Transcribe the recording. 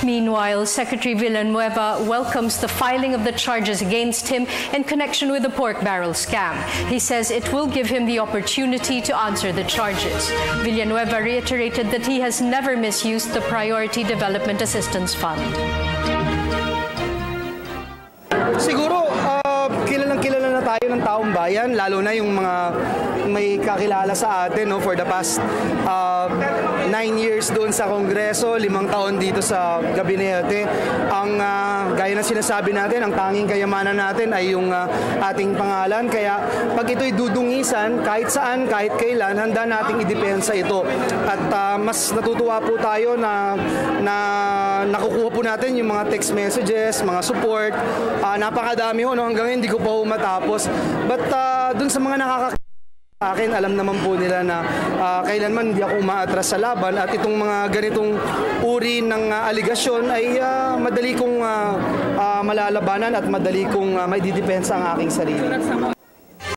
Meanwhile, Secretary Villanueva welcomes the filing of the charges against him in connection with the pork barrel scam. He says it will give him the opportunity to answer the charges. Villanueva reiterated that he has never misused the Priority Development Assistance Fund. Siguro, kilalang-kilala na tayo ng taong bayan, lalo na yung mga may kakilala sa atin for the past 9 years doon sa Kongreso, 5 taon dito sa gabinete. Ang gaya na sinasabi natin, ang tanging kayamanan natin ay yung ating pangalan. Kaya pag ito'y dudungisan, kahit saan, kahit kailan, handa nating idepensa ito. At mas natutuwa po tayo na nakukuha po natin yung mga text messages, mga support. Napakadami hanggang hindi ko pa matapos. But dun sa mga nakakakita sa akin, alam naman po nila na kailanman hindi ako umaatras sa laban at itong mga ganitong uri ng aligasyon ay madali kong malalabanan at madali kong maididepensa ang aking sarili.